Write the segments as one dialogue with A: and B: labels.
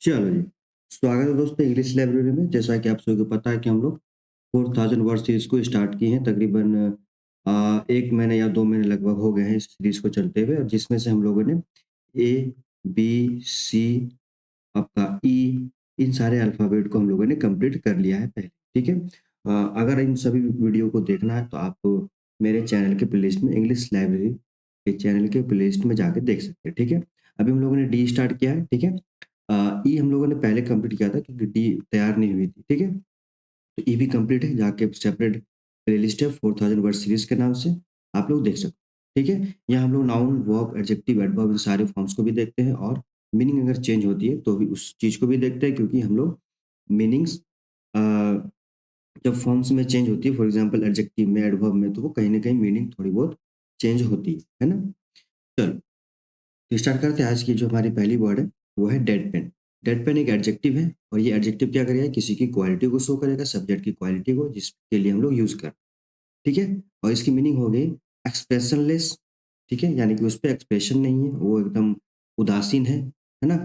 A: चलो जी। स्वागत है दोस्तों इंग्लिश लाइब्रेरी में। जैसा कि आप सभी को पता है कि हम लोग 4000 वर्ड सीरीज़ को स्टार्ट किए हैं। तकरीबन 1 महीने या 2 महीने लगभग हो गए हैं इस सीरीज़ को चलते हुए, और जिसमें से हम लोगों ने ए, बी, सी, आपका ई, इन सारे अल्फ़ाबेट को हम लोगों ने कंप्लीट कर लिया है पहले, ठीक है? अगर इन सभी वीडियो को देखना है तो आप मेरे चैनल के प्लेलिस्ट में इंग्लिश लाइब्रेरी के चैनल के प्लेलिस्ट में जाके देख सकते हैं, ठीक है? अभी हम लोगों ने डी स्टार्ट किया है, ठीक है? ई हम लोगों ने पहले कंप्लीट किया था क्योंकि डी तैयार नहीं हुई थी, ठीक है? तो ई भी कंप्लीट है, जाके सेपरेट प्लेलिस्ट है 4000 वर्ड सीरीज़ के नाम से, आप लोग देख सकते हैं, ठीक है? यहाँ हम लोग नाउन, वर्ब, एडजेक्टिव, एडवर्ब इन सारे फॉर्म्स को भी देखते हैं, और मीनिंग अगर चेंज होती है तो भी उस चीज़ को भी देखते हैं, क्योंकि हम लोग मीनिंग्स अ, जब फॉर्म्स में चेंज होती है, फॉर एग्ज़ाम्पल एडजेक्टिव में, एडवर्ब में, तो वो कहीं न कहीं मीनिंग थोड़ी बहुत चेंज होती है ना? चलो, तो स्टार्ट करते हैं। आज की जो हमारी पहली वर्ड है, वो है डेडपेन। डेडपेन एक एडजेक्टिव है, और ये एडजेक्टिव क्या करेगा, किसी की क्वालिटी को शो करेगा, सब्जेक्ट की क्वालिटी को, जिसके लिए हम लोग यूज़ करते हैं, ठीक है? और इसकी मीनिंग हो गई एक्सप्रेशनलेस, ठीक है? यानी कि उसपे एक्सप्रेशन नहीं है, वो एकदम उदासीन है ना?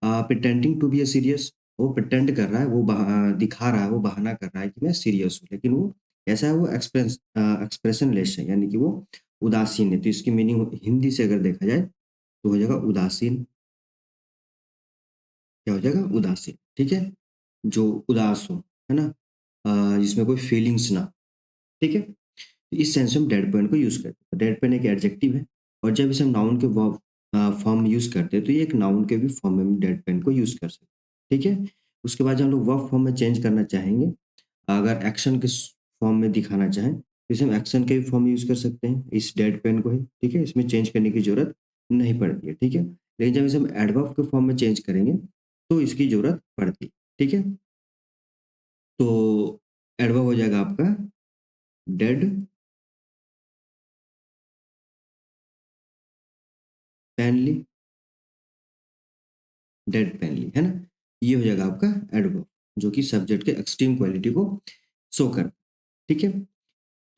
A: Pretending to be a serious, वो प्रिटेंड कर रहा है, वो दिखा रहा है, वो बहाना कर रहा है कि मैं सीरियस हूँ, लेकिन वो ऐसा है, वो एक्सप्रेशनलेस है, यानी कि वो उदासीन है। तो इसकी मीनिंग हिंदी से अगर देखा जाए तो हो जाएगा उदासीन। क्या हो जाएगा? उदासीन, ठीक है? जो उदास हो, है ना? जिसमें कोई फीलिंग्स ना, ठीक है? इस सेंस में हम डेड पॉइंट को यूज़ करते हैं। डेड पॉइंट एक एडजेक्टिव है, और जब इसे हम नाउन के फॉर्म में यूज़ करते हैं, तो ये एक नाउन के भी फॉर्म में हम डेड पॉइंट को यूज़ कर सकते हैं, ठीक है? उसके बाद जब हम लोग वर्ब फॉर्म में चेंज करना चाहेंगे, अगर एक्शन के फॉर्म में दिखाना चाहें, तो इसे हम एक्शन के भी फॉर्म में यूज़ कर सकते हैं, इस डेड पेन को ही, ठीक है? इसमें चेंज करने की ज़रूरत नहीं पड़ती है, ठीक है? लेकिन जब इसे हम एडवर्ब के फॉर्म में चेंज करेंगे, तो इसकी ज़रूरत पड़ती है, ठीक है? तो एडवर्ब हो जाएगा आपका डेड पेनली, डेड पेनली, है ना? ये हो जाएगा आपका एडवर्ब, जो कि सब्जेक्ट के एक्सट्रीम क्वालिटी को शो करता है, ठीक है?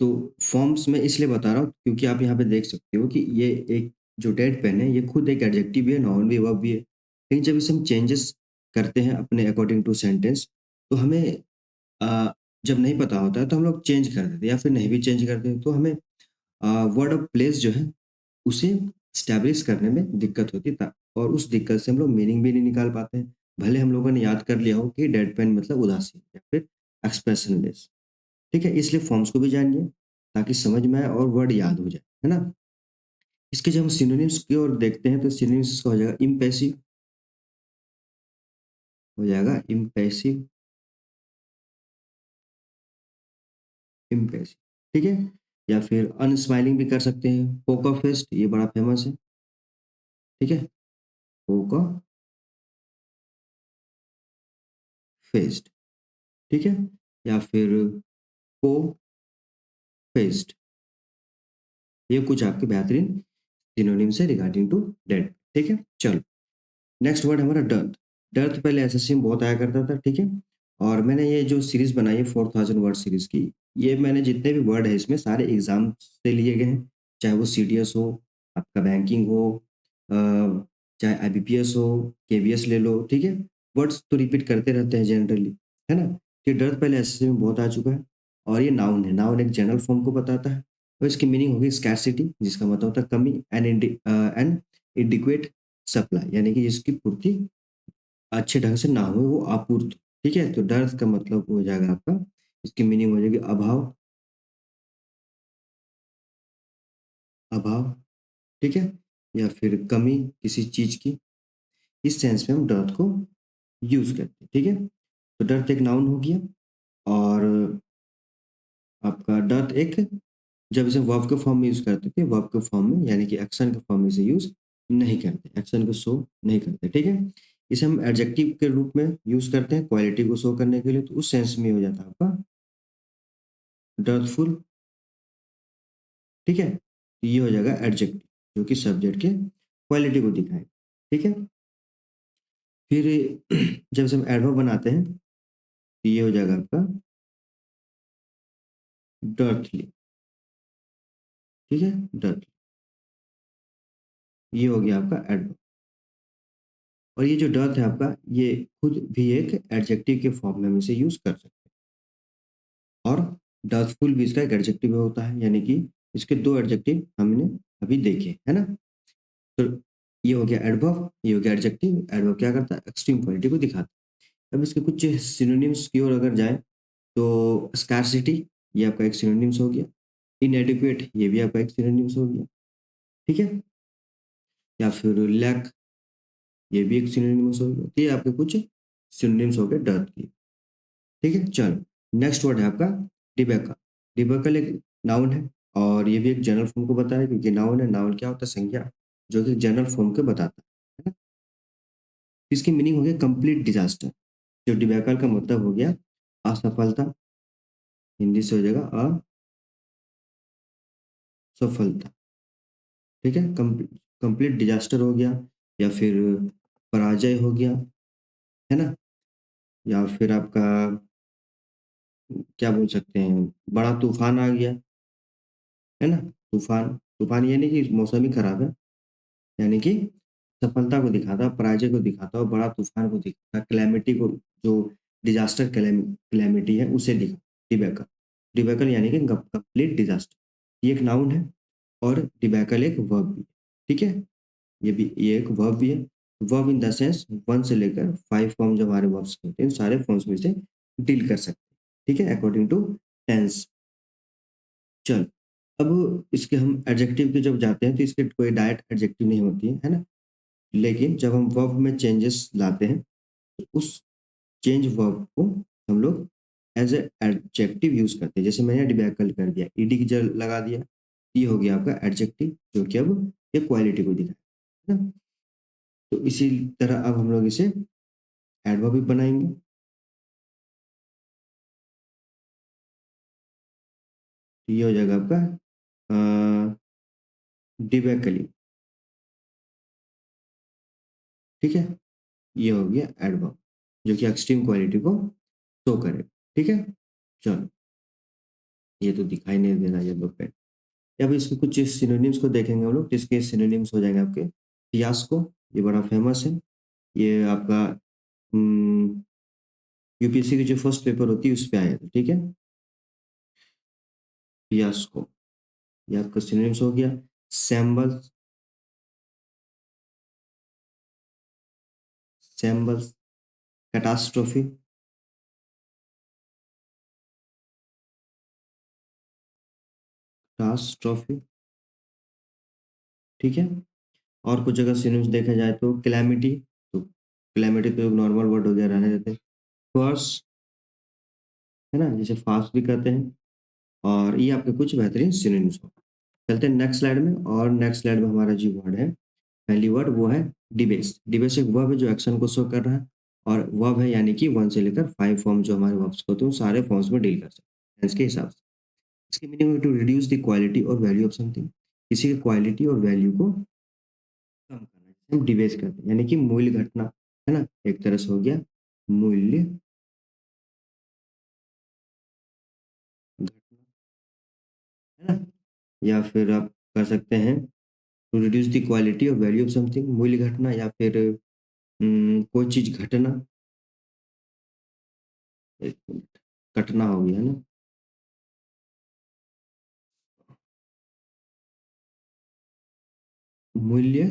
A: तो फॉर्म्स में इसलिए बता रहा हूँ क्योंकि आप यहाँ पे देख सकते हो कि ये एक जो डेड पेन है, ये खुद एक एडजेक्टिव भी है, नाउन भी, वर्ब भी है। लेकिन जब इसे हम चेंजेस करते हैं अपने अकॉर्डिंग टू सेंटेंस, तो हमें जब नहीं पता होता है तो हम लोग चेंज कर देते हैं, या फिर नहीं भी चेंज करते हैं तो हमें वर्ड ऑफ प्लेस जो है उसे एस्टैब्लिश करने में दिक्कत होती है, और उस दिक्कत से हम लोग मीनिंग भी नहीं निकाल पाते हैं। भले हम लोगों ने याद कर लिया हो कि डेड पेन मतलब उदासी या फिर एक्सप्रेशनलेस, ठीक है? इसलिए फॉर्म्स को भी जानिए, ताकि समझ में आए और वर्ड याद हो जाए, है ना? इसके जब हम सिनोनिम्स की ओर देखते हैं, तो सिनोनिम्स इसका हो जाएगा इम्पैसिव, हो जाएगा इम्पैसिव, इम्पैसिव, ठीक है? या फिर अनस्माइलिंग भी कर सकते हैं, पोकर फेस्ट, ये बड़ा फेमस है, ठीक है? पोकर फेस्ट, ठीक है? या फिर को फेस्ट, ये कुछ आपके बेहतरीन सिनोनिम्स है रिगार्डिंग टू डेट, ठीक है? चलो, नेक्स्ट वर्ड हमारा डर्थ। डर्थ पहले एसएससी में बहुत आया करता था, ठीक है? और मैंने ये जो सीरीज़ बनाई है 4000 वर्ड सीरीज़ की, ये मैंने जितने भी वर्ड है इसमें सारे एग्ज़ाम से लिए गए हैं। चाहे वो सीडीएस हो, आपका बैंकिंग हो, अ, चाहे आईबीपीएस हो, केवीएस ले लो, ठीक है? वर्ड्स तो रिपीट करते रहते हैं जनरली, है ना? ये डर्थ पहले एसएससी में बहुत आ चुका है, और ये नाउन है। नाउन एक जनरल फॉर्म को बताता है, और इसकी मीनिंग होगी स्कार्सिटी, जिसका मतलब होता है कमी, एंड इनएडिक्वेट सप्लाई, यानी कि जिसकी पूर्ति अच्छे ढंग से ना हो, वो अपूर्त, ठीक है? तो डर्थ का मतलब हो जाएगा आपका, इसकी मीनिंग हो जाएगी अभाव, अभाव, ठीक है? या फिर कमी किसी चीज़ की, इस सेंस में हम डर्थ को यूज़ करते हैं, ठीक है? तो डर्थ एक नाउन हो गया, और आपका डर्थ एक, जब इसे वर्ब के फॉर्म में यूज़ करते थे, वर्ब के फॉर्म में यानी कि एक्शन के फॉर्म में इसे यूज़ नहीं करते, एक्शन को शो नहीं करते, ठीक है? इसे हम एडजेक्टिव के रूप में यूज़ करते हैं क्वालिटी को शो करने के लिए, तो उस सेंस में हो जाता है आपका डर्थफुल, ठीक है? तो ये हो जाएगा एडजेक्टिव, जो कि सब्जेक्ट के क्वालिटी को दिखाएगा, ठीक है? फिर जब से हम एडवर्ब बनाते हैं, तो ये हो जाएगा आपका डर्थली, ठीक है? डर्थ, ये हो गया आपका एडवर्ब। और ये जो डथ है आपका, ये खुद भी एक एडजेक्टिव के फॉर्म में हम इसे यूज़ कर सकते हैं। और डथफुल भी इसका एक एडजेक्टिव होता है, यानी कि इसके 2 एडजेक्टिव हमने अभी देखे, है ना? तो ये हो गया एडवर्ब, ये हो गया एडजेक्टिव। एडवर्ब क्या करता है? एक्सट्रीम क्वालिटी को दिखाता है। अब इसके कुछ सिनोनिम्स की ओर अगर जाएँ, तो स्कार्सिटी, ये आपका एक सिनोनिम्स हो गया। इनएडिक्वेट, ये भी आपका एक सिनोनिम्स हो गया, ठीक है? या फिर लैक, ये भी एक सिनोनिम्स हो गया। तो ये आपके कुछ सिनोनिम्स हो गए डथ के, ठीक है? चलो, नेक्स्ट वर्ड है आपका डिबेका। डिबेकल एक नाउन है, और ये भी एक जनरल फॉर्म को बताया, क्योंकि नाउन है। नाउन क्या होता है? संज्ञा, जो कि जनरल फॉर्म को बताता है ना? इसकी मीनिंग हो गया कंप्लीट डिजास्टर। जो डिबेकल का मतलब हो गया असफलता, हिंदी से हो जाएगा असफलता, ठीक है? कंप्लीट डिजास्टर हो गया, या फिर पराजय हो गया, है ना? या फिर आपका क्या बोल सकते हैं, बड़ा तूफान आ गया, है ना? तूफान, तूफान ये नहीं कि मौसम ही खराब है, यानी कि सफलता को दिखाता है, पराजय को दिखाता है, और बड़ा तूफान को दिखाता है, कैलेमिटी को, जो डिजास्टर कैलेमिटी है उसे दिखा डिबेकल। डिबेकल यानी कि कंप्लीट डिजास्टर। ये एक नाउन है, और डिबेकल एक वर्ब भी है, ठीक है? ये एक वर्ब भी है। वर्ब इन द सेंस 1 से लेकर 5 फॉर्म जो हमारे वर्ब्स के होते हैं, सारे फॉर्म्स में से डील कर सकते हैं, ठीक है? According to tense. चलो, अब इसके हम एडजेक्टिव के जब जाते हैं, तो इसके कोई डायरेक्ट एडजेक्टिव नहीं होती है ना? लेकिन जब हम वर्ब में चेंजेस लाते हैं, तो उस चेंज वर्ब को हम लोग एज ए एडजेक्टिव यूज करते हैं। जैसे मैंने डिबैकल कर दिया, ईडी की जगह लगा दिया, ये हो गया आपका एडजेक्टिव, जो कि अब ये क्वालिटी को दिखाए, है ना? तो इसी तरह अब हम लोग इसे एडवर्ब भी बनाएंगे। तो ये हो जाएगा आपका डिबैकली, ठीक है? ये हो गया एडवर्ब, जो कि एक्सट्रीम क्वालिटी को शो करे, ठीक है? चलो, ये तो दिखाई नहीं दे रहा ये दो पे। अब इसके कुछ सिनोनिम्स को देखेंगे हम लोग, जिसके सिनोनिम्स हो जाएंगे आपके फियास्को, ये बड़ा फेमस है। ये आपका यूपीएससी की जो फर्स्ट पेपर होती है उस पे आया था, ठीक है? फियास्को, ये आपका सिनोनिम्स हो गया। सैम्बल्स, सैम्बल्स, कैटास्ट्रोफी, कैटास्ट्रोफी, ठीक है? और कुछ अगर सिनोनिम्स देखा जाए तो कैलेमिटी, तो कैलेमिटी तो एक नॉर्मल वर्ड हो गया, रहने देते हैं। फर्स, है ना, जिसे फास्ट भी कहते हैं। और ये आपके कुछ बेहतरीन सिनोनिम्स हो। चलते हैं नेक्स्ट स्लाइड में, और नेक्स्ट स्लाइड में हमारा जो वर्ड है, पहली वर्ड वो है डिबेस। डिबेस एक वर्ब है जो एक्शन को शो कर रहा है, और वर्ब है यानी कि 1 से लेकर 5 फॉर्म जो हमारे वर्ब्स होते हैं, वो सारे फॉर्म्स में डील कर सकते हैं टेंस के हिसाब से। इसकी मीनिंग है टू रिड्यूस द क्वालिटी और वैल्यू ऑफ समथिंग, किसी की क्वालिटी और वैल्यू को कम करना, जिसे हम डिबेस करते हैं, यानी कि मूल्य घटना, है ना? एक तरह से हो गया मूल्य घटना, है ना? या फिर आप कर सकते हैं टू रिड्यूस द क्वालिटी और वैल्यू ऑफ समथिंग, मूल्य घटना, या फिर कोई चीज घटना, एक मिनट, घटना हो गया, है ना? मूल्य,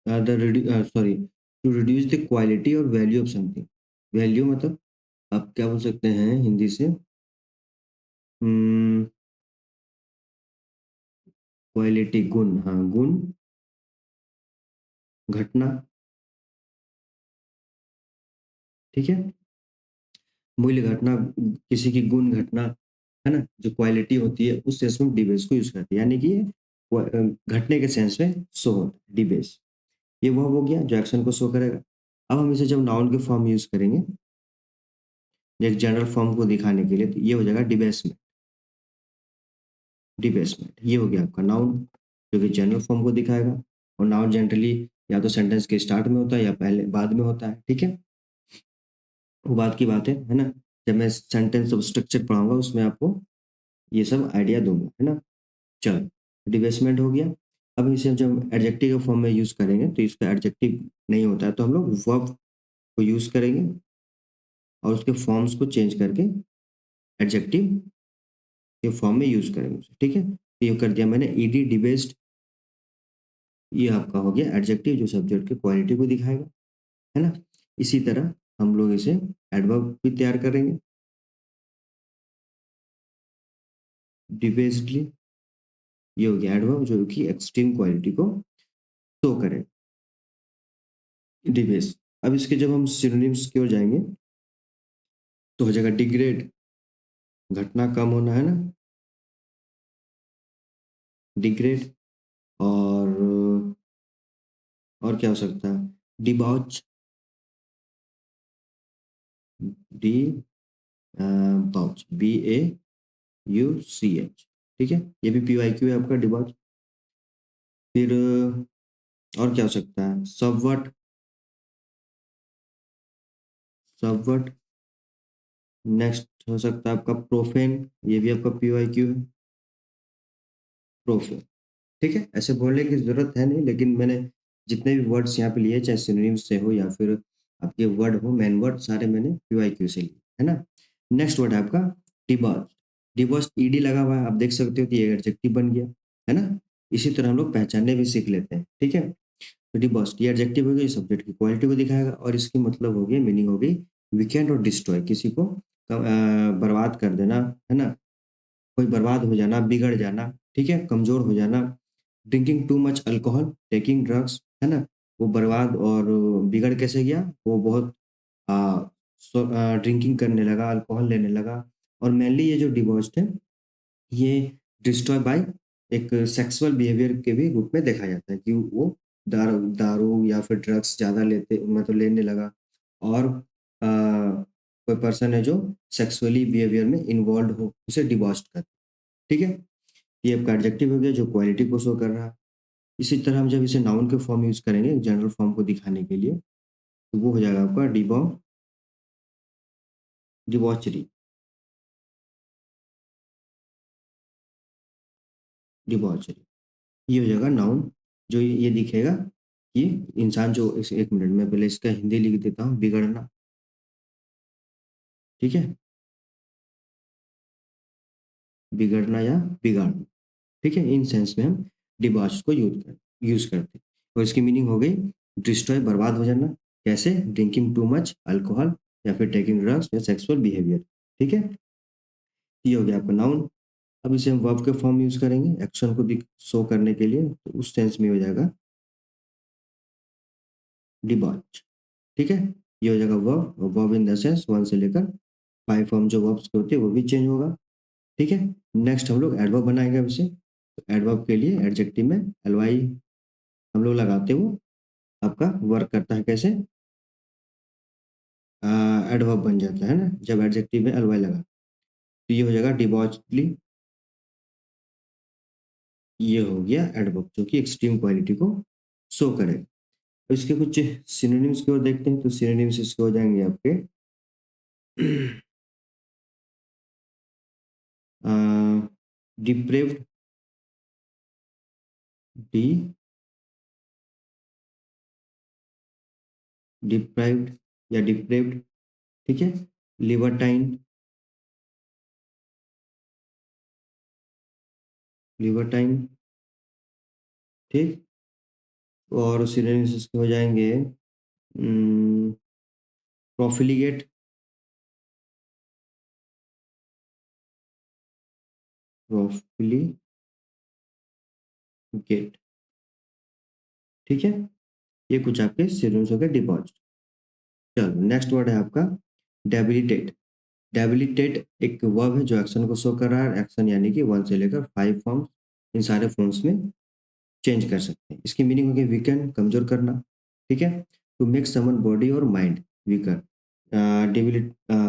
A: sorry, to reduce the quality और वैल्यू ऑफ समथिंग। वैल्यू मतलब आप क्या बोल सकते हैं हिंदी से? क्वालिटी गुण, हाँ गुण, घटना, ठीक है? मूल्य घटना, किसी की गुण घटना, है ना? जो क्वालिटी होती है उस सेंस में डिबेस को यूज करते हैं, यानी कि ये घटने के सेंस में शो होता है डिबेस। ये वो हो गया जो एक्शन को शो करेगा। अब हम इसे जब नाउन के फॉर्म यूज करेंगे, एक जनरल फॉर्म को दिखाने के लिए, तो ये हो जाएगा डिबेसमेंट। डिबेसमेंट, ये हो गया आपका नाउन, जो कि जनरल फॉर्म को दिखाएगा। और नाउन जनरली या तो सेंटेंस के स्टार्ट में होता है, या पहले बाद में होता है, ठीक है? वो बात की बात है ना? जब मैं सेंटेंस ऑफ स्ट्रक्चर पढ़ाऊंगा, उसमें आपको ये सब आइडिया दूंगा, है ना? चलो, डिबेसमेंट हो गया। अब इसे जब एडजेक्टिव के फॉर्म में यूज़ करेंगे तो इसका एडजेक्टिव नहीं होता है, तो हम लोग वर्ब को यूज़ करेंगे और उसके फॉर्म्स को चेंज करके एडजेक्टिव के फॉर्म में यूज़ करेंगे उसे, ठीक है? तो ये कर दिया मैंने ईडी डिबेस्ड, ये आपका हो गया एडजेक्टिव जो सब्जेक्ट की क्वालिटी को दिखाएगा, है ना? इसी तरह हम लोग इसे एडवर्ब भी तैयार करेंगे। डिबेस्डली, ये हो गया एडवर्ब जो कि एक्सट्रीम क्वालिटी को शो करे। डिबेस्ड, अब इसके जब हम सिनोनिम्स की ओर जाएँगे तो हो जाएगा डिग्रेड, घटना कम होना, है ना? डिग्रेड, और और क्या हो सकता है? डिबॉच, डी बाउच, BAUCH, ठीक है? ये भी PYQ है आपका डिबॉच। फिर और क्या हो सकता है? Subvert, subvert. नेक्स्ट हो सकता है आपका प्रोफेन, ये भी आपका PYQ है, प्रोफेन, ठीक है? ऐसे बोलने की ज़रूरत है नहीं, लेकिन मैंने जितने भी वर्ड्स यहाँ पे लिए, चाहे सिनोनिम्स से हो या फिर आपके वर्ड हो, मेन वर्ड सारे मैंने PYQ से लिए, है ना? नेक्स्ट वर्ड है आपका डिबॉच। डिबॉच ईडी लगा हुआ है, आप देख सकते हो कि ये एडजेक्टिव बन गया, है ना? इसी तरह हम लोग पहचानने भी सीख लेते हैं, ठीक है? तो डिबॉच ये एडजेक्टिव हो गया, ये सब्जेक्ट की क्वालिटी को दिखाएगा और इसकी मतलब हो गई, मीनिंग हो गई वीकेंड और डिस्ट्रॉय, किसी को बर्बाद कर देना, है ना? कोई बर्बाद हो जाना, बिगड़ जाना, ठीक है? कमज़ोर हो जाना। Drinking too much alcohol, taking drugs, है ना? वो बर्बाद और बिगड़ कैसे गया? वो बहुत अ, ड्रिंकिंग करने लगा, अल्कोहल लेने लगा, और मेनली ये जो डिवोर्स्ड है, ये डिस्ट्रॉय बाय एक सेक्सुअल बिहेवियर के भी रूप में देखा जाता है कि वो दारू दारू या फिर ड्रग्स ज़्यादा लेते मतलब लेने लगा, और कोई पर्सन है जो सेक्सुअली बिहेवियर में इन्वॉल्व हो, उसे डिवोर्स्ड कहते हैं, ठीक है? ये आपका एडजेक्टिव हो गया जो क्वालिटी को शो कर रहा है। इसी तरह हम जब इसे नाउन के फॉर्म यूज़ करेंगे जनरल फॉर्म को दिखाने के लिए, तो वो हो जाएगा आपका डिबॉचरी, डिबॉचरी। ये हो जाएगा नाउन, जो ये दिखेगा कि इंसान जो इस 1 मिनट में पहले इसका हिंदी लिख देता हूँ, बिगड़ना, ठीक है? बिगड़ना या बिगाड़ना, ठीक है? इन सेंस में हम डिबॉच को यूज़ करते हैं, और इसकी मीनिंग हो गई डिस्ट्रॉय, बर्बाद हो जाना। कैसे? ड्रिंकिंग टू मच अल्कोहल या फिर टेकिंग ड्रग्स या सेक्सुअल बिहेवियर, ठीक है? ये हो गया आपका नाउन। अब इसे हम वर्ब के फॉर्म यूज़ करेंगे एक्शन को दिख शो करने के लिए, तो उस सेंस में हो जाएगा डिबॉच, ठीक है? ये हो जाएगा वर्ब, और वर्ब इन द सेंस 1 से लेकर 5 फॉर्म जो वर्ब्स के होते हैं वो भी चेंज होगा, ठीक है? नेक्स्ट हम लोग एडवर्ब बनाएँगे अब इसे। तो एडवर्ब के लिए एडजेक्टिव में एलवाई हम लोग लगाते हैं, वो आपका वर्क करता है कैसे? अ, एडवर्ब बन जाता है ना, जब एडजेक्टिव में एलवाई लगा। तो ये हो जाएगा डिबॉचली, ये हो गया एडवर्ब जो कि एक्सट्रीम क्वालिटी को शो करेगा। तो इसके कुछ सिनोनिम्स की ओर देखते हैं, तो सिनोनिम्स इसके हो जाएँगे आपके अ, डिप्रेव्ड, डी डिप्राइव्ड या डिप्रेव्ड, ठीक है? लिबर्टाइन, लिबर्टाइन, ठीक? और सिनोनिम्स इसके हो जाएँगे प्रोफिलिगेट, प्रोफिलिगेट, ठीक है? ये कुछ आपके सिनोनिम्स हो गए डिबॉच। चलो नेक्स्ट वर्ड है आपका डेबिलिटेट। डेबिलिटेट एक वर्ब है जो एक्शन को शो कर रहा है, एक्शन यानी कि 1 से लेकर 5 फॉर्म्स, इन सारे फॉर्म्स में चेंज कर सकते हैं। इसकी मीनिंग होगी वीकेंड, कमज़ोर करना, ठीक है? टू मेक समवन बॉडी और माइंड वीकर।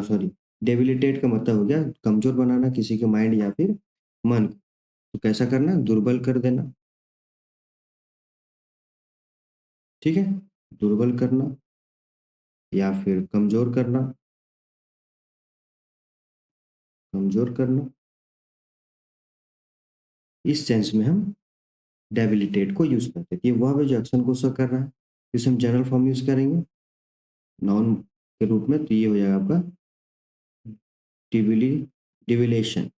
A: सॉरी, डेबिलिटेट का मतलब हो गया कमज़ोर बनाना किसी के माइंड या फिर मन को। तो कैसा करना? दुर्बल कर देना, ठीक है? दुर्बल करना या फिर कमज़ोर करना, कमज़ोर करना, इस सेंस में हम डेबिलिटेट को यूज करते हैं। ये वह है जो एक्शन को शो कर रहा है, इसे हम जनरल फॉर्म यूज करेंगे नाउन के रूप में। तो ये हो जाएगा आपका डिविली डिविलेशन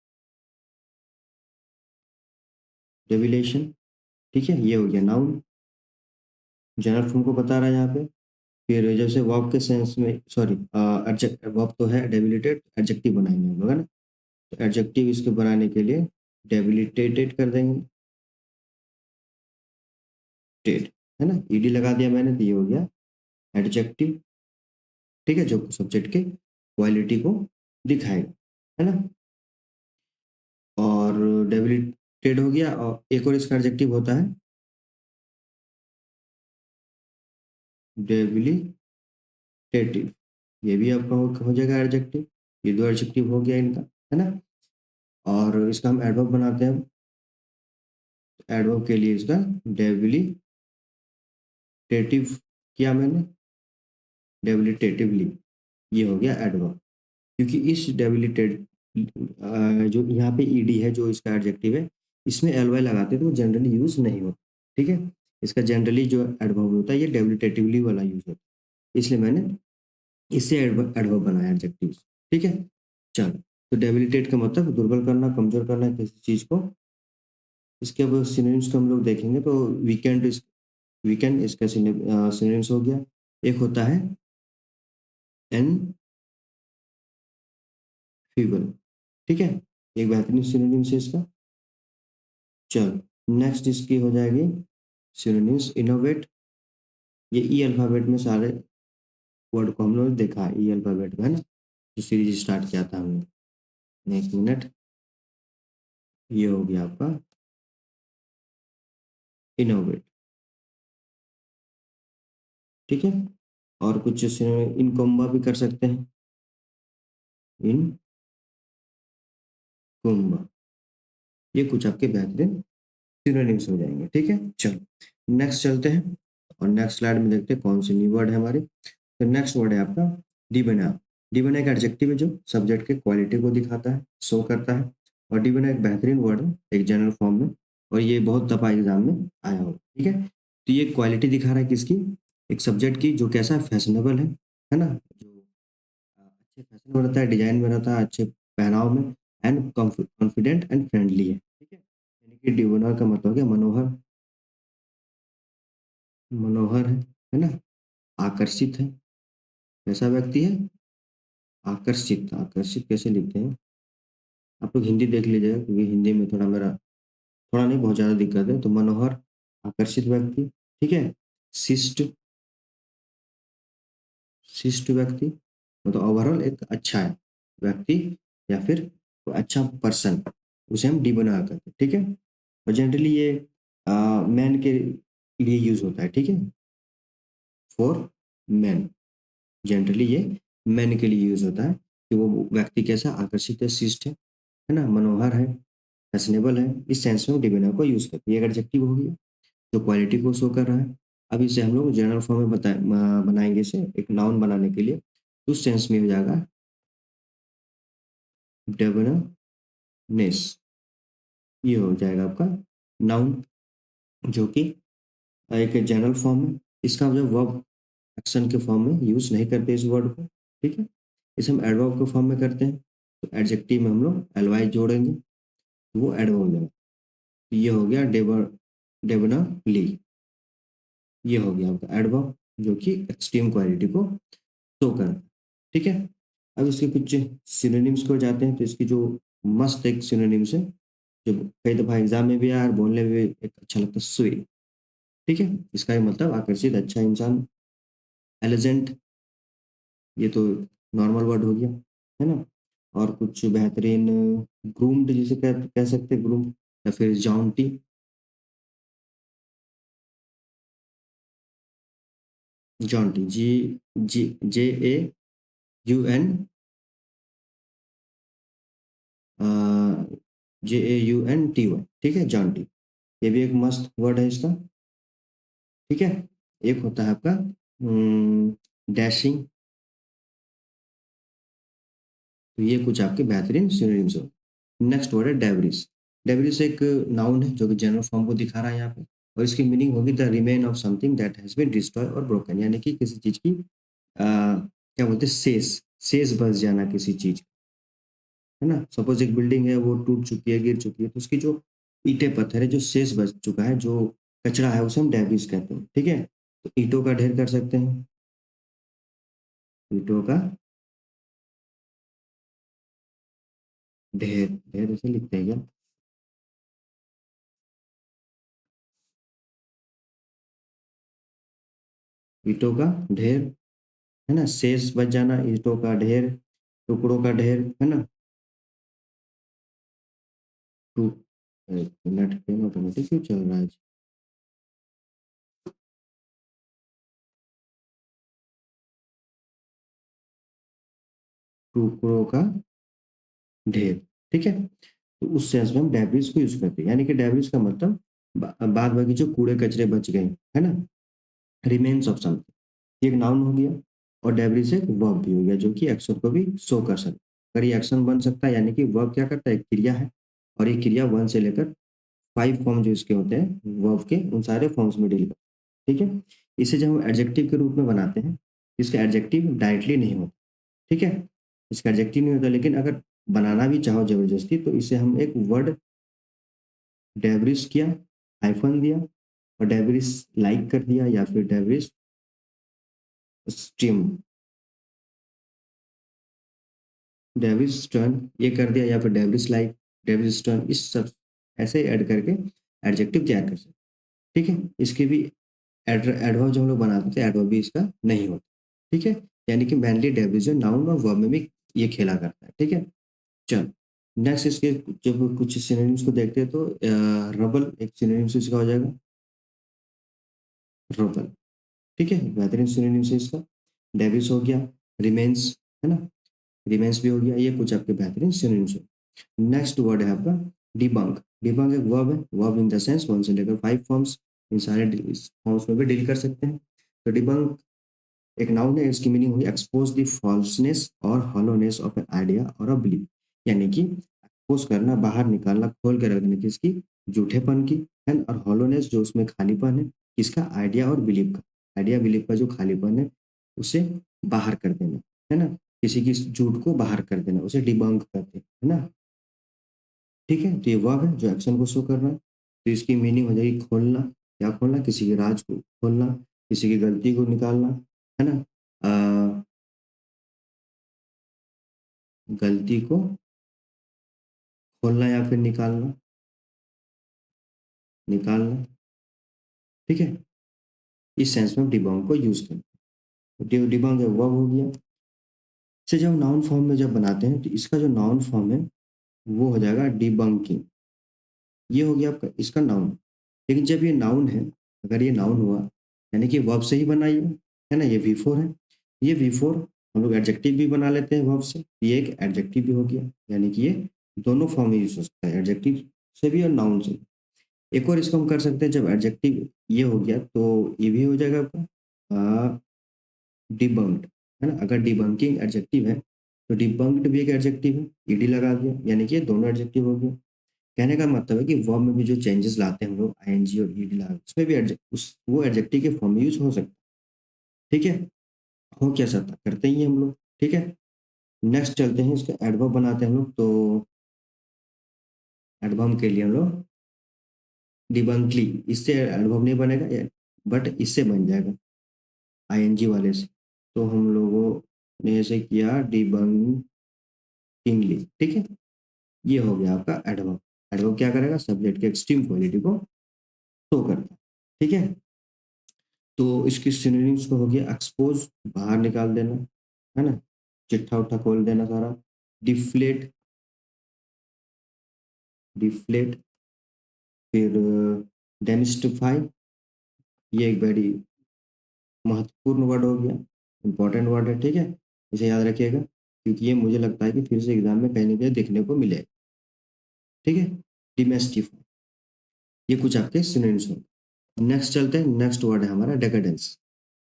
A: डेविलेशन। ठीक है, ये हो गया नाउन, जनरल फॉर्म को बता रहा है यहाँ पे। फिर जैसे वर्ब के सेंस में, सॉरी वर्ब तो है डेबिलिटेट, एडजेक्टिव बनाएंगे हम लोग, है ना। तो एडजेक्टिव इसके बनाने के लिए डेबिलिटेटेड कर देंगे, टेड, है ना, ईडी लगा दिया मैंने, तो ये हो गया एडजेक्टिव। ठीक है, जो सब्जेक्ट के क्वालिटी को दिखाएगा, है ना। और डेबिलिटेड हो गया, और एक और इसका एडजेक्टिव होता है डेबिलिटेटिव। ये भी आपका हो जाएगा एडजेक्टिव। ये दो एडजेक्टिव हो गया इनका, है ना। और इसका हम एडवर्ब बनाते हैं। एडवर्ब के लिए इसका डेबिलिटेटिव किया मैंने, डेबिलिटेटिवली, ये हो गया एडवर्ब। क्योंकि इस डेबिलिटेट जो यहाँ पे ईडी है, जो इसका एडजेक्टिव है, इसमें एल वाई लगाते हैं तो वो जनरली यूज नहीं होता। ठीक है, इसका जनरली जो एडवर्ब होता है ये डेबिलिटेटिवली वाला यूज होता है, इसलिए मैंने इससे एडवर्ब बनाया एडजेक्टिव। ठीक है, चलो। तो डेबिलिटेट का मतलब दुर्बल करना, कमजोर करना किसी चीज को। इसके अब सिनोनिम्स को हम लोग देखेंगे तो वीकेंड इसका सिनोनिम्स हो गया। एक होता है एन फीबल। ठीक है, एक बेहतरीन सिनोनिम्स है इसका। चलो, नेक्स्ट इसकी हो जाएगी सिनोनिम्स इनोवेट। ये ई अल्फाबेट में सारे वर्ड को हम लोग देखा है, ई अल्फाबेट में, है ना, जो सीरीज स्टार्ट किया था हमने। एक मिनट, ये हो गया आपका इनोवेट। ठीक है, और कुछ इनकोम्बा भी कर सकते हैं, इन कुम्बा। ये कुछ आपके बेहतरीन सिनोनिम्स हो जाएंगे। ठीक है, चलो नेक्स्ट चलते हैं, और नेक्स्ट स्लाइड में देखते हैं कौन सी न्यू वर्ड है हमारी। तो नेक्स्ट वर्ड है आपका डिबेना। डिबेना एक एडजेक्टिव है जो सब्जेक्ट के क्वालिटी को दिखाता है, शो करता है। और डिबेना एक बेहतरीन वर्ड है एक जनरल फॉर्म में, और ये बहुत दफा एग्जाम में आया हो। ठीक है, तो ये क्वालिटी दिखा रहा है किसकी, एक सब्जेक्ट की, जो कैसा फैशनेबल है ना, जो अच्छे फैशन में रहता है, डिजाइन में रहता है, अच्छे पहनाव में, एंड कॉन्फिडेंट एंड फ्रेंडली है। ठीक है, यानी कि डिबोनर का मतलब हो गया मनोहर, मनोहर है ना, आकर्षित है। कैसा व्यक्ति है, आकर्षित। आकर्षित कैसे लिखते हैं, आप लोग हिंदी देख लीजिएगा, क्योंकि हिंदी में थोड़ा मेरा, थोड़ा नहीं बहुत ज़्यादा दिक्कत है। तो मनोहर, आकर्षित व्यक्ति। ठीक है, शिष्ट, शिष्ट व्यक्ति, मतलब ओवरऑल एक अच्छा है व्यक्ति, या फिर कोई अच्छा पर्सन, उसे हम डी बना करते हैं। ठीक है, और जनरली ये मैन के लिए यूज होता है। ठीक है, फॉर मैन, जनरली ये मैन के लिए यूज होता है, कि वो व्यक्ति कैसा, आकर्षित है, शिष्ट है ना, मनोहर है, फैशनेबल है, इस सेंस में डिविनर को यूज करते हैं। ये एडजेक्टिव हो गया जो क्वालिटी को शो कर रहा है। अब इसे हम लोग जनरल फॉर्म में बनाएंगे, इसे एक नाउन बनाने के लिए, तो उस सेंस में हो जाएगा डेवननेस। ये हो जाएगा आपका नाउन, जो कि एक जनरल फॉर्म है। इसका जो वर्ब एक्शन के फॉर्म में यूज नहीं करते इस वर्ड को। ठीक है, इसे हम एडवर्ब के फॉर्म में करते हैं। तो एडजेक्टिव में हम लोग एलवाई जोड़ेंगे, तो वो एडवर्ब हो जाएगा। तो ये हो गया डेबना ली। ये हो गया आपका एडवर्ब, जो कि एक्सट्रीम क्वालिटी को शो कर। ठीक है, अब इसके कुछ सिनोनिम्स को जाते हैं। तो इसकी जो मस्त एक सिनोनिम्स है, जो कई दफा एग्जाम में भी आया और बोलने में भी एक अच्छा लगता है, स्वीट। ठीक है, इसका ये मतलब आकर्षित, अच्छा इंसान। एलिजेंट, ये तो नॉर्मल वर्ड हो गया, है ना। और कुछ बेहतरीन, ग्रूम्ड जिसे कह सकते हैं, ग्रूम, या फिर जॉन्टी। जॉन्टी, जी जी J A U N, JAUNTY। ठीक है, जॉन्टी, ये भी एक मस्त वर्ड है इसका। ठीक है, एक होता है आपका डैशिंग। तो ये कुछ आपके बेहतरीन सिनोनिम्स हो। नेक्स्ट वर्ड है डेवरिस। डेब्रिस एक नाउन है जो कि जनरल फॉर्म को दिखा रहा है यहाँ पे, और इसकी मीनिंग होगी the remain of something that has been destroy और ब्रोकन, यानी कि किसी चीज़ की क्या बोलते हैं, शेष शेष बच जाना किसी चीज़, है ना? सपोज़ एक बिल्डिंग है, वो टूट चुकी है, गिर चुकी है, तो उसकी जो ईंटें पत्थर है, जो शेष बच चुका है, जो कचरा है, उसे हम डेब्रिस कहते हैं, ठीक है? तो ईंटों का ढेर कर सकते हैं, ईंटों का ढेर, ढेर ऐसे लिखते हैं क्या? ईंटों का ढेर, है ना? शेष बच जाना, ईंटों का ढेर, टुकड़ों का ढेर, है ना? टू एक मिनट, पेन ऑटोमेटिक क्यों चल रहा है आज? टुकड़ों का ढेर, ठीक है? तो उस सेंस में हम डेब्रिस को यूज़ करते हैं, यानी कि डेब्रिस का मतलब बाद बाकी जो कूड़े कचरे बच गए, है ना? रिमेन्स ऑफ समथिंग, ये एक नाउन हो गया, और डेब्रिस एक वर्ब भी हो गया जो कि एक्शन को भी शो कर सकता है। अगर ये एक्शन बन सकता है, यानी कि वर्ब क्या करता है, एक क्रिया है, और ये क्रिया 1 से लेकर 5 फॉर्म जो इसके होते हैं वर्ब के, उन सारे फॉर्म्स में डील करता है, ठीक है? इसे जब हम एडजेक्टिव के रूप में बनाते हैं, इसका एडजेक्टिव डायरेक्टली नहीं होता, ठीक है? इसका एडजेक्टिव नहीं होता, लेकिन अगर बनाना भी चाहो ज़बरदस्ती, तो इसे हम एक वर्ड डेब्रिस किया, हाइफ़न दिया, और डेब्रिस लाइक कर दिया, या फिर डेब्रिस स्ट्रीम, डेविस टर्न ये कर दिया, या फिर डेविस लाइक, डेविस टर्न, इस सब ऐसे ऐड करके एडजेक्टिव तैयार कर सकते, ठीक है? इसके भी एडवर्ब जो हम लोग बनाते थे, एडवर्ब भी इसका नहीं होता, ठीक है? यानी कि मेनली डेविस जो नाउन और वर्ब में भी ये खेला करता है, ठीक है? चल, नेक्स्ट इसके जब कुछ सिनोनिम्स को देखते हैं, तो रबल एक सिनोनिम्स इसका हो जाएगा, रबल, ठीक है? बेहतरीन सिनोनिम्स है इसका। डेविस हो गया, रिमेन्स, है ना? रिमेन्स भी हो गया, ये कुछ आपके बेहतरीन सिनोनिम्स हो। नेक्स्ट वर्ड है आपका डिबंक। डिबंक एक वर्ब है, वर्ब इन द सेंस 1 से लेकर 5 फॉर्म्स, इन सारे फॉर्म्स में भी डील कर सकते हैं। तो डिबंक एक नाउन है, इसकी मीनिंग हुई एक्सपोज द फॉल्सनेस और हॉलोनेस ऑफ एन आइडिया और अ बिलीफ, यानी कि एक्सपोज करना, बाहर निकालना, खोल के रख देना किसकी, झूठेपन की, है ना? और हॉलोनेस जो उसमें खालीपन है, किसका, आइडिया और बिलीफ का, आइडिया बिलीफ का जो खालीपन है, उसे बाहर कर देना, है ना? किसी की झूठ को बाहर कर देना, उसे डिबंक करते हैं, है ना? ठीक है? तो ये वर्ब है जो एक्शन को शो कर रहा है। तो इसकी मीनिंग हो जाएगी खोलना, क्या खोलना, किसी के राज को खोलना, किसी की गलती को निकालना, है ना? गलती को खोलना या फिर निकालना, निकालना, ठीक है? इस सेंस में डिबंक को यूज करते हैं। तो डिबंक वर्ब हो गया। इसे जब नाउन फॉर्म में जब बनाते हैं, तो इसका जो नाउन फॉर्म है, वो हो जाएगा डिबंकिंग। ये हो गया आपका इसका नाउन। लेकिन जब ये नाउन है, अगर ये नाउन हुआ, यानी कि वर्ब से ही बना ये, है ना? ये वी4 है। ये वी4 हम लोग एडजेक्टिव भी बना लेते हैं वर्ब से, ये एक एडजेक्टिव भी हो गया, यानी कि ये दोनों फॉर्म में यूज हो सकता है, एडजेक्टिव से भी और नाउन से भी। एक और इसको हम कर सकते हैं, जब एडजेक्टिव ये हो गया, तो ये भी हो जाएगा आपका डिबंक्ड, है ना? अगर डिबंकिंग एडजेक्टिव है, तो डिबंक्ड भी एक एडजेक्टिव है, ईडी लगा दिया, यानी कि ये दोनों एडजेक्टिव हो गए। कहने का मतलब है कि वर्ब में भी जो चेंजेस लाते हैं हम लोग, आईएनजी और ईडी लगा, उसमें भी वो एडजेक्टिव के फॉर्म में यूज हो सकता है, ठीक है? हो क्या सकता, करते ही हैं हम लोग, ठीक है? नेक्स्ट चलते हैं, इसका एडवर्ब बनाते हैं हम लोग। तो एडवर्ब के लिए हम लोग डिबंकली, इससे एडवर्ब नहीं बनेगा, बट इससे बन जाएगा आईएनजी वाले से। तो हम लोगों ने ऐसे किया डिबंकिंगली, ठीक है? ये हो गया आपका एडवर्ब। एडवर्ब क्या करेगा, सब्जेक्ट के एक्सट्रीम क्वालिटी को शो करता है, ठीक है? तो इसकी सिनोनिम्स को हो गया एक्सपोज, बाहर निकाल देना, है ना? चिट्ठा उट्ठा खोल देना सारा। डिफ्लेट, डिफ्लेट, फिर डेमिस्टिफाई, ये एक बड़ी महत्वपूर्ण वर्ड हो गया, इंपॉर्टेंट वर्ड है, ठीक है? इसे याद रखिएगा, क्योंकि ये मुझे लगता है कि फिर से एग्जाम में कहीं ना कहीं देखने को मिलेगा, ठीक है? डिमेस्टिफाई, ये कुछ आपके सिनोनिम्स होंगे। नेक्स्ट चलते हैं, नेक्स्ट वर्ड है हमारा डेकेडेंस।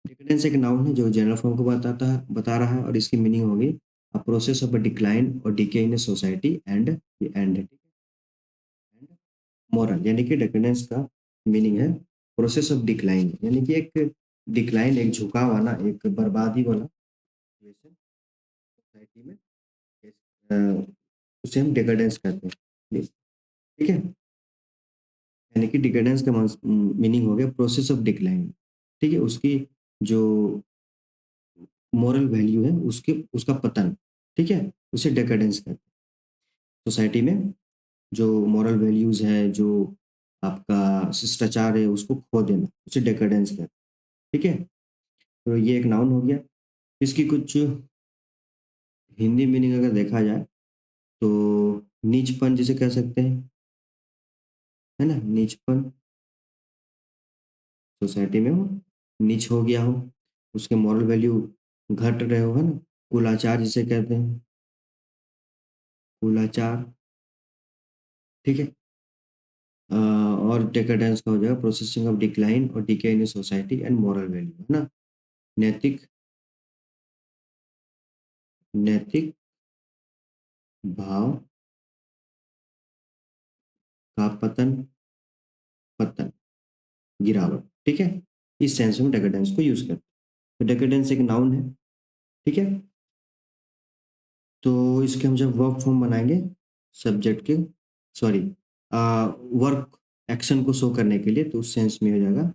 A: डिकेडेंस एक नाउन है जो जनरल फॉर्म को बता रहा है, और इसकी मीनिंग होगी a process of a decline और decay in a society and the end, moral, यानी कि डिकेडेंस का मीनिंग है प्रोसेस ऑफ डिक्लाइन, यानी कि एक डिक्लाइन, एक झुकाव आना, एक बर्बादी वाला सिचुएशन सोसाइटी में, अ, उसे हम डिकेडेंस कहते हैं। ठीक है, यानी कि डिकेडेंस का मीनिंग हो गया प्रोसेस ऑफ डिक्लाइन। ठीक है, उसकी जो मोरल वैल्यू है उसके उसका पतन। ठीक है, उसे डिकेडेंस कहते हैं। सोसाइटी में जो मॉरल वैल्यूज है, जो आपका शिष्टाचार है, उसको खो देना, उसे डिकेडेंस कहते हैं। ठीक है, तो ये एक नाउन हो गया। इसकी कुछ हिंदी मीनिंग अगर देखा जाए तो नीचपन जिसे कह सकते हैं, है ना, नीचपन, सोसाइटी में हो, नीच हो गया हो, उसके मॉरल वैल्यू घट रहे हो, है ना, कुलाचार जिसे कहते हैं, कुलाचार। ठीक है, और डेकेडेंस का हो जाएगा प्रोसेसिंग ऑफ डिक्लाइन और decay in society and moral value, है ना, नैतिक, नैतिक भाव का पतन, पतन, गिरावट। ठीक है, इस सेंस में डेकेडेंस को यूज करते हैं। तो डेकेडेंस एक नाउन है। ठीक है, तो इसके हम जब वर्ब फॉर्म बनाएंगे सब्जेक्ट के, सॉरी, वर्क एक्शन को शो करने के लिए, तो उस सेंस में हो जाएगा।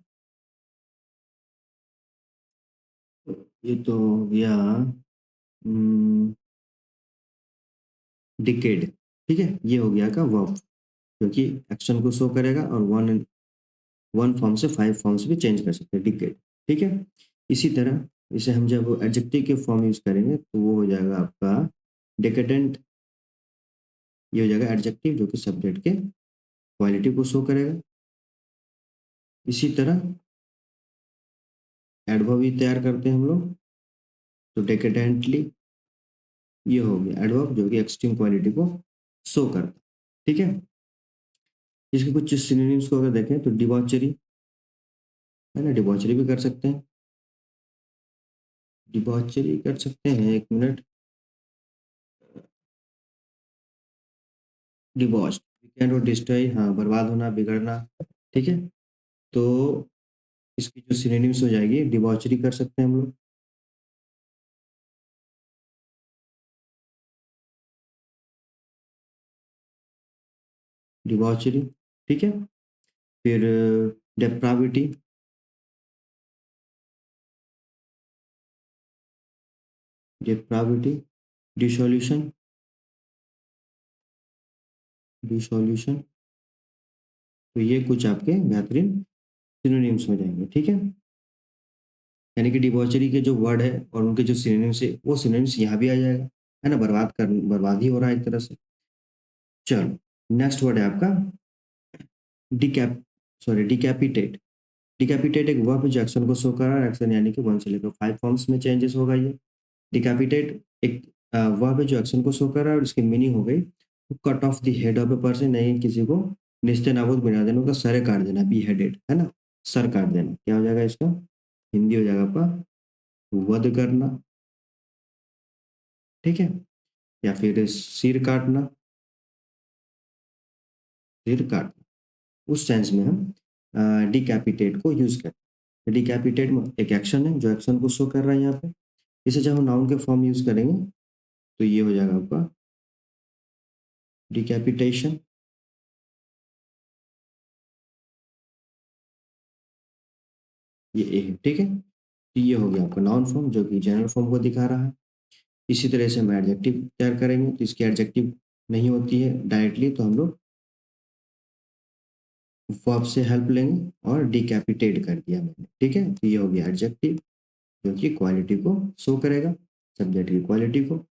A: ये तो हो गया डिकेड। ठीक है, ये हो गया का वर्ब, क्योंकि एक्शन को शो करेगा और वन वन फॉर्म से 5 फॉर्म्स भी चेंज कर सकते हैं, डिकेड। ठीक है, इसी तरह इसे हम जब एडजेक्टिव के फॉर्म यूज करेंगे तो वो हो जाएगा आपका डिकेडेंट। ये हो जाएगा एडजेक्टिव जो कि सब्जेक्ट के क्वालिटी को शो करेगा। इसी तरह एडवर्ब भी तैयार करते हैं हम लोग, तो डेकेडेंटली, ये हो गया एडवर्ब जो कि एक्सट्रीम क्वालिटी को शो करता है। ठीक है, इसके कुछ सिनोनिम्स को अगर देखें तो डिबॉचरी, है ना, डिबॉचरी भी कर सकते हैं, डिबॉचरी कर सकते हैं, एक मिनट, डिबॉच, वीकेंड और डिस्ट्रॉय, हाँ, बर्बाद होना, बिगड़ना। ठीक है, तो इसकी जो सिनोनिम्स हो जाएगी, डिबॉचरी कर सकते हैं हम लोग, डिबॉचरी। ठीक है, फिर डेप्राविटी, डेप्राविटी, डिसोल्यूशन, डिसोल्यूशन। तो ये कुछ आपके बेहतरीन सिनोनिम्स हो जाएंगे। ठीक है, यानी कि डिबॉचरी के जो वर्ड है और उनके जो सिनोनिम्स है, वो सिनोनिम्स यहाँ भी आ जाएगा, है ना, बर्बाद ही हो रहा है एक तरह से। चलो, नेक्स्ट वर्ड है आपका डिकैप, सॉरी, डिकैपिटेट। डिकैपिटेट एक वर्ब जो एक्शन को शो कर रहा है, एक्शन यानी कि 1 से लेकर 5 फॉर्म्स में चेंजेस होगा ये। डिकैपिटेट एक वर्ब है जो एक्शन को शो कर रहा है, और इसकी मीनिंग हो गई cut off the head of a person, नहीं, किसी को निस्ते नाबूद बना देना, उसका सर काट देना, बी हेडेड, है ना, सर काट देना। क्या हो जाएगा इसका हिंदी हो जाएगा आपका वध करना। ठीक है, या फिर सिर काटना, सिर काटना, उस सेंस में हम डिकैपिटेट को यूज करते हैं। डिकैपिटेट में एक एक्शन है जो एक्शन को शो कर रहा है यहाँ पे। इसे जब हम नाउन के फॉर्म यूज करेंगे तो ये हो जाएगा आपका डिकैपिटेशन। ये ए है। ठीक है, तो ये हो गया आपका नाउन फॉर्म जो कि जनरल फॉर्म को दिखा रहा है। इसी तरह से हम एडजेक्टिव तैयार करेंगे, तो इसकी एडजेक्टिव नहीं होती है डायरेक्टली, तो हम लोग वर्ब से हेल्प लेंगे, और डिकैपिटेट कर दिया मैंने। ठीक है, तो ये हो गया एडजेक्टिव जो कि क्वालिटी को शो करेगा, सब्जेक्ट की क्वालिटी को।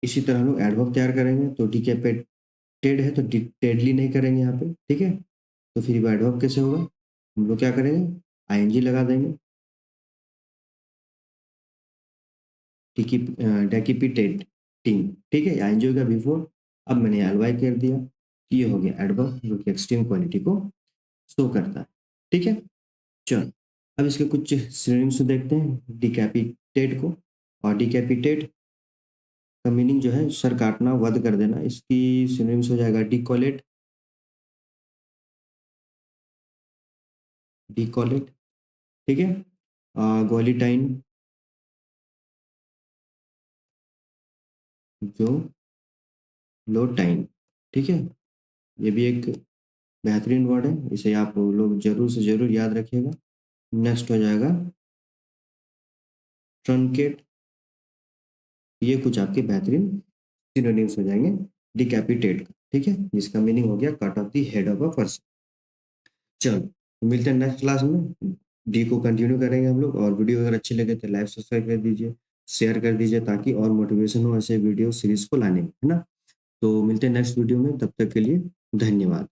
A: इसी तरह हम लोग एडवर्ब तैयार करेंगे, तो डिकैपिटेड है तो डेडली नहीं करेंगे यहाँ पे। ठीक है, तो फिर एडवर्ब कैसे होगा, हम लोग क्या करेंगे, आईएनजी लगा देंगे, डेकिपिटेटिंग। ठीक है, आईएनजी का बिफोर, अब मैंने एलवाई कर दिया, ये हो गया एडवर्ब जो कि एक्सट्रीम क्वालिटी को शो करता है। ठीक है, चलो, अब इसके कुछ सिनोनिम्स देखते हैं डिकैपिटेट को। और डिकैपिटेट का मीनिंग जो है सर काटना, वध कर देना, इसकी सिनोनिम्स हो जाएगा डिकोलेट, डिकॉलेट, ठीक है। ग्वालिटाइन, जो लोटाइन, ठीक है। ये भी एक बेहतरीन वर्ड है, इसे आप लोग जरूर से जरूर याद रखिएगा। नेक्स्ट हो जाएगा ट्रंकेट, ये कुछ आपके बेहतरीन सिनोनिम्स हो जाएंगे। डिकैपिटेट, ठीक है, जिसका मीनिंग हो गया cut off the head of a person. चलो, तो मिलते हैं नेक्स्ट क्लास में। डी को कंटिन्यू करेंगे हम लोग, और वीडियो अगर अच्छी लगे तो लाइक सब्सक्राइब कर दीजिए, शेयर कर दीजिए, ताकि और मोटिवेशन हो ऐसे वीडियो सीरीज को लाने में, है ना। तो मिलते हैं नेक्स्ट वीडियो में, तब तक के लिए धन्यवाद।